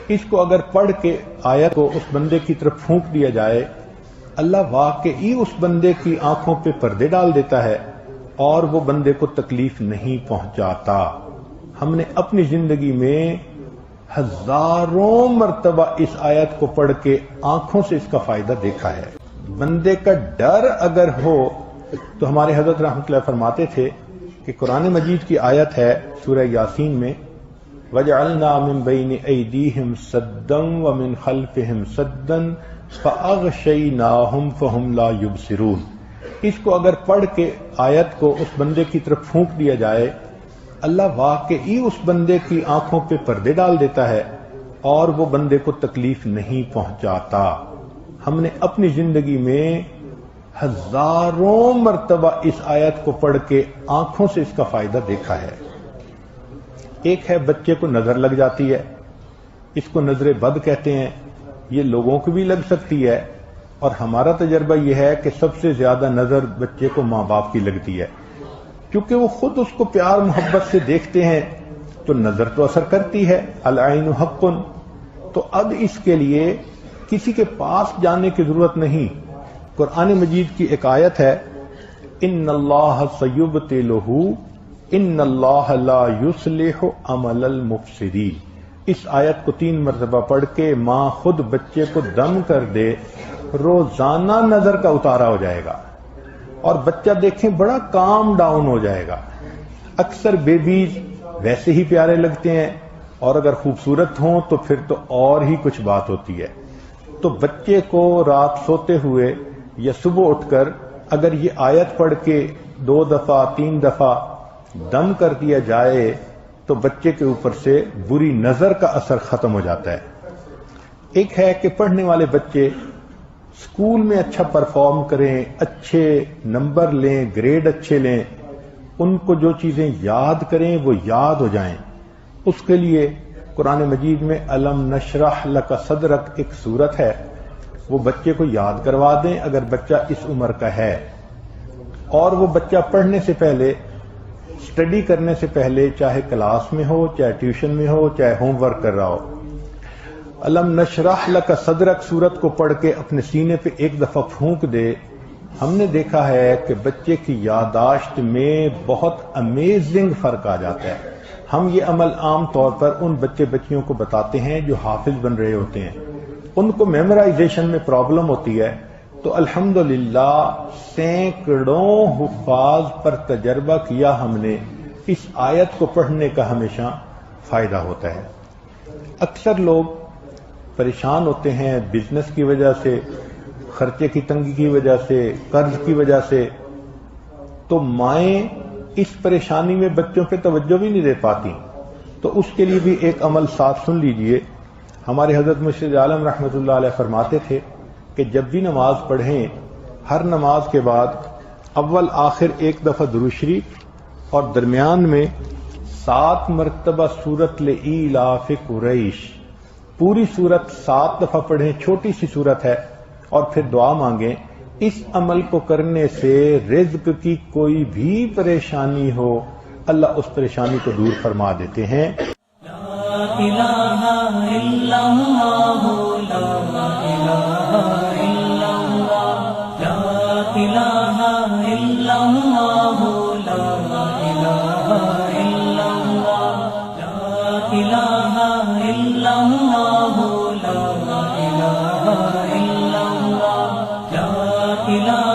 اس کو اگر پڑھ کے آیت کو اس بندے کی طرف پھونک دیا جائے، اللہ واقعی اس بندے کی آنکھوں پہ پردے ڈال دیتا ہے اور وہ بندے کو تکلیف نہیں پہنچاتا۔ ہم نے اپنی زندگی میں ہزاروں مرتبہ اس آیت کو پڑھ کے آنکھوں سے اس کا فائدہ دیکھا ہے۔ بندے کا ڈر اگر ہو تو ہمارے حضرت رحمۃ اللہ فرماتے تھے کہ قرآن مجید کی آیت ہے سورہ یاسین میں، وَجَعَلْنَا مِن بَيْنِ أَيْدِيهِمْ سَدًّا وَمِنْ خَلْفِهِمْ سَدًّا فَأَغْشَيْنَاهُمْ فَهُمْ لَا يُبْصِرُونَ۔ اس کو اگر پڑھ کے آیت کو اس بندے کی طرف پھونک دیا جائے، اللہ واقعی اس بندے کی آنکھوں پہ پردے ڈال دیتا ہے اور وہ بندے کو تکلیف نہیں پہنچاتا۔ ہم نے اپنی زندگی میں ہزاروں مرتبہ اس آیت کو پڑھ کے آنکھوں سے اس کا فائدہ دیکھا ہے۔ ایک ہے بچے کو نظر لگ جاتی ہے، اس کو نظر بد کہتے ہیں، یہ لوگوں کو بھی لگ سکتی ہے، اور ہمارا تجربہ یہ ہے کہ سب سے زیادہ نظر بچے کو ماں باپ کی لگتی ہے، کیونکہ وہ خود اس کو پیار محبت سے دیکھتے ہیں تو نظر تو اثر کرتی ہے، العین حق۔ تو اب اس کے لیے کسی کے پاس جانے کی ضرورت نہیں۔ قرآن مجید کی ایک آیت ہے، ان اللہ سیبطلہ ان اللہ لا یصلح عمل المفسدین۔ اس آیت کو 3 مرتبہ پڑھ کے ماں خود بچے کو دم کر دے، روزانہ نظر کا اتارا ہو جائے گا اور بچہ دیکھیں بڑا کام ڈاؤن ہو جائے گا۔ اکثر بیبیز ویسے ہی پیارے لگتے ہیں اور اگر خوبصورت ہوں تو پھر تو اور ہی کچھ بات ہوتی ہے۔ تو بچے کو رات سوتے ہوئے یا صبح اٹھ کر اگر یہ آیت پڑھ کے 2 دفعہ 3 دفعہ دم کر دیا جائے تو بچے کے اوپر سے بری نظر کا اثر ختم ہو جاتا ہے۔ ایک ہے کہ پڑھنے والے بچے اسکول میں اچھا پرفارم کریں، اچھے نمبر لیں، گریڈ اچھے لیں، ان کو جو چیزیں یاد کریں وہ یاد ہو جائیں۔ اس کے لیے قرآن مجید میں الم نشرح لک صدرک ایک سورت ہے، وہ بچے کو یاد کروا دیں اگر بچہ اس عمر کا ہے، اور وہ بچہ پڑھنے سے پہلے، اسٹڈی کرنے سے پہلے، چاہے کلاس میں ہو، چاہے ٹیوشن میں ہو، چاہے ہوم ورک کر رہا ہو، الم نشرح لک صدرک سورت کو پڑھ کے اپنے سینے پہ ایک دفعہ پھونک دے۔ ہم نے دیکھا ہے کہ بچے کی یادداشت میں بہت امیزنگ فرق آ جاتا ہے۔ ہم یہ عمل عام طور پر ان بچے بچیوں کو بتاتے ہیں جو حافظ بن رہے ہوتے ہیں، ان کو میمورائزیشن میں پرابلم ہوتی ہے، تو الحمدللہ سینکڑوں حفاظ پر تجربہ کیا ہم نے، اس آیت کو پڑھنے کا ہمیشہ فائدہ ہوتا ہے۔ اکثر لوگ پریشان ہوتے ہیں بزنس کی وجہ سے، خرچے کی تنگی کی وجہ سے، قرض کی وجہ سے، تو مائیں اس پریشانی میں بچوں پہ توجہ بھی نہیں دے پاتی۔ تو اس کے لیے بھی ایک عمل ساتھ سن لیجئے۔ ہمارے حضرت مرشد عالم رحمۃ اللہ علیہ فرماتے تھے کہ جب بھی نماز پڑھیں، ہر نماز کے بعد اول آخر ایک دفعہ درود شریف اور درمیان میں 7 مرتبہ سورۃ لإیلاف قریش، پوری سورت 7 دفعہ پڑھیں، چھوٹی سی سورت ہے، اور پھر دعا مانگیں۔ اس عمل کو کرنے سے رزق کی کوئی بھی پریشانی ہو، اللہ اس پریشانی کو دور فرما دیتے ہیں۔ لا الہ الا اللہ، لا الہ الا اللہ، لا الہ الا اللہ، لا الہ الا اللہ، لا الہ الا اللہ، لا الہ الا اللہ، لا الہ